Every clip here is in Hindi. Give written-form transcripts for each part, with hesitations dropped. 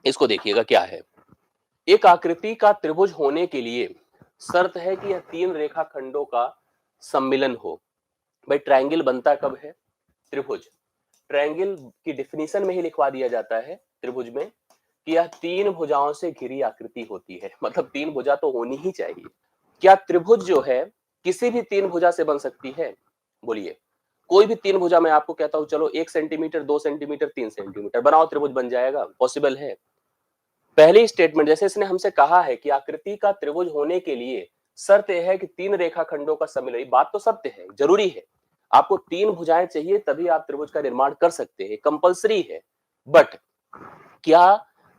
इसको देखिएगा क्या है। एक आकृति का त्रिभुज होने के लिए शर्त है कि यह तीन रेखाखंडों का सम्मिलन हो। भाई ट्रायंगल बनता कब है? त्रिभुज। ट्रायंगल की डेफिनेशन में ही लिखवा दिया जाता है त्रिभुज में कि यह तीन भुजाओं से घिरी आकृति होती है। मतलब तीन भुजा तो होनी ही चाहिए। क्या त्रिभुज जो है किसी भी तीन भुजा से बन सकती है? बोलिए। कोई भी तीन भुजा मैं आपको कहता हूं चलो 1 सेंटीमीटर 2 सेंटीमीटर 3 सेंटीमीटर बनाओ, त्रिभुज बन जाएगा? पॉसिबल है? पहली स्टेटमेंट जैसे इसने हमसे कहा है कि आकृति का त्रिभुज होने के लिए शर्त यह है कि तीन रेखाखंडों का सम्मिलन। बात तो सत्य है, जरूरी है। आपको तीन भुजाएं चाहिए तभी आप त्रिभुज का निर्माण कर सकते हैं, कंपलसरी है। बट क्या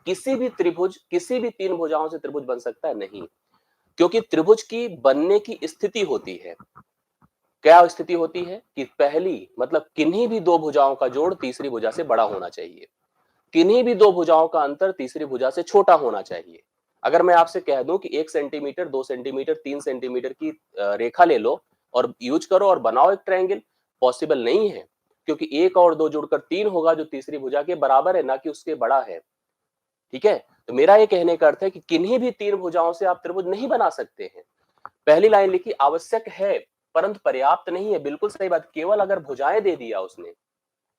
किसी भी त्रिभुज किसी भी तीन भुजाओं से त्रिभुज बन सकता है? नहीं, क्योंकि त्रिभुज की बनने की स्थिति होती है। क्या स्थिति होती है कि पहली मतलब किन्हीं भी दो भुजाओं का जोड़ तीसरी भुजा से बड़ा होना चाहिए, किन्हीं भी दो भुजाओं का अंतर तीसरी भुजा से छोटा होना चाहिए। अगर मैं आपसे कह दूं कि 1 सेंटीमीटर 2 सेंटीमीटर 3 सेंटीमीटर की रेखा ले लो और यूज करो और बनाओ एक ट्रायंगल, पॉसिबल नहीं है, क्योंकि एक और दो जुड़कर तीन होगा जो तीसरी भुजा के बराबर है, ना कि उसके बड़ा है। ठीक है, तो मेरा ये कहने का अर्थ है कि किन्हीं भी तीन भुजाओं से आप त्रिभुज नहीं बना सकते हैं। पहली लाइन लिखी आवश्यक है परंतु पर्याप्त नहीं है। बिल्कुल सही बात। केवल अगर भुजाएं दे दिया उसने,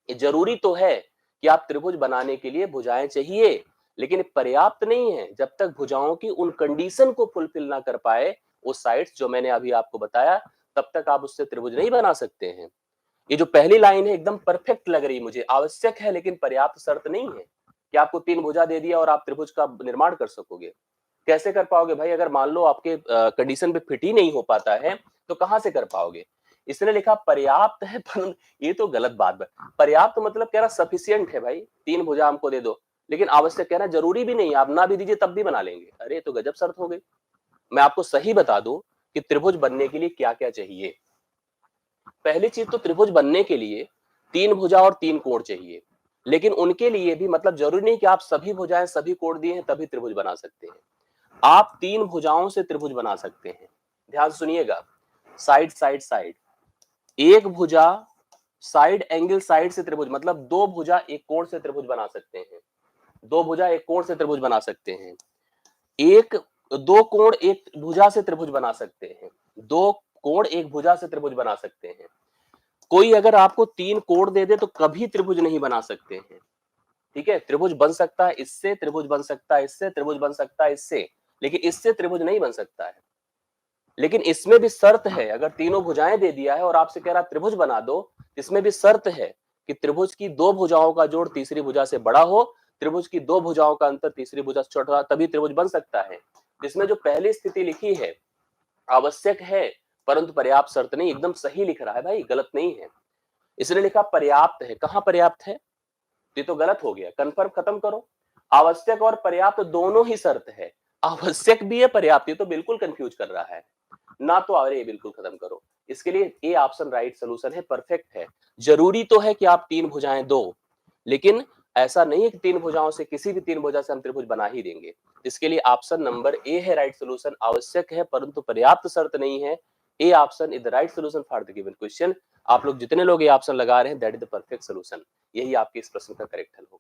ये जरूरी तो है कि आप त्रिभुज बनाने के लिए भुजाएं चाहिए, लेकिन पर्याप्त नहीं है जब तक भुजाओं की उन कंडीशन को फुलफिल ना कर पाए, वो साइड्स जो मैंने अभी आपको बताया, तब तक आप उससे त्रिभुज नहीं बना सकते हैं। ये जो पहली लाइन है एकदम परफेक्ट लग रही मुझे। आवश्यक है लेकिन पर्याप्त शर्त नहीं है कि आपको तीन भुजा दे दिया और आप त्रिभुज का निर्माण कर सकोगे। कैसे कर पाओगे भाई? अगर मान लो आपके कंडीशन पे फिट ही नहीं हो पाता है तो कहां से कर पाओगे? इसने लिखा पर्याप्त है पर ये तो गलत बात है। पर्याप्त मतलब कह रहा सफिशियंट है भाई, तीन भुजा हमको दे दो, लेकिन आवश्यक कह रहा जरूरी भी नहीं, आप ना भी दीजिए तब भी बना लेंगे। अरे तो गजब शर्त हो गई। मैं आपको सही बता दूं कि त्रिभुज बनने के लिए क्या क्या चाहिए। पहली चीज तो त्रिभुज बनने के लिए तीन भुजा और तीन कोण चाहिए, लेकिन उनके लिए भी मतलब जरूरी नहीं कि आप सभी भुजाएं सभी कोण दिए हैं तभी त्रिभुज बना सकते हैं। आप तीन भुजाओं से त्रिभुज बना सकते हैं। ध्यान सुनिएगा, साइड साइड साइड, एक भुजा साइड एंगल साइड से त्रिभुज, मतलब दो भुजा एक कोण से त्रिभुज बना सकते हैं। दो भुजा एक कोण से त्रिभुज बना सकते हैं। एक दो कोण एक भुजा से त्रिभुज बना सकते हैं। दो कोण एक भुजा से त्रिभुज बना सकते हैं। कोई अगर आपको तीन कोण दे दे तो कभी त्रिभुज नहीं बना सकते हैं। ठीक है, त्रिभुज बन सकता है इससे, त्रिभुज बन सकता है इससे, त्रिभुज बन सकता है इससे, लेकिन इससे त्रिभुज नहीं बन सकता है। लेकिन इसमें भी शर्त है, अगर तीनों भुजाएं दे दिया है और आपसे कह रहा त्रिभुज बना दो, इसमें भी शर्त है कि त्रिभुज की दो भुजाओं का जोड़ तीसरी भुजा से बड़ा हो, त्रिभुज की दो भुजाओं का अंतर तीसरी भुजा से छोटा, तभी त्रिभुज बन सकता है। इसमें जो पहली स्थिति लिखी है आवश्यक है परंतु पर्याप्त शर्त नहीं, एकदम सही लिख रहा है भाई, गलत नहीं है। इसने लिखा पर्याप्त है, कहां पर्याप्त है? ये तो गलत हो गया, कंफर्म खत्म करो। आवश्यक और पर्याप्त दोनों ही शर्त है, आवश्यक भी है पर्याप्त, ये तो बिल्कुल कंफ्यूज कर रहा है ना। तो अरे बिल्कुल खत्म करो। इसके लिए ए ऑप्शन राइट सोल्यूशन है, परफेक्ट है। जरूरी तो है कि आप तीन भुजाएं दो, लेकिन ऐसा नहीं है कि तीन भुजाओं से किसी भी तीन भुजा से हम त्रिभुज बना ही देंगे। इसके लिए ऑप्शन नंबर ए है राइट सोल्यूशन। आवश्यक है परंतु पर्याप्त शर्त नहीं है। A option is the right solution for the given question. आप लोग जितने लोग ये ऑप्शन लगा रहे हैं that is the perfect solution. यही आपके इस प्रश्न का करेक्ट हल होगा।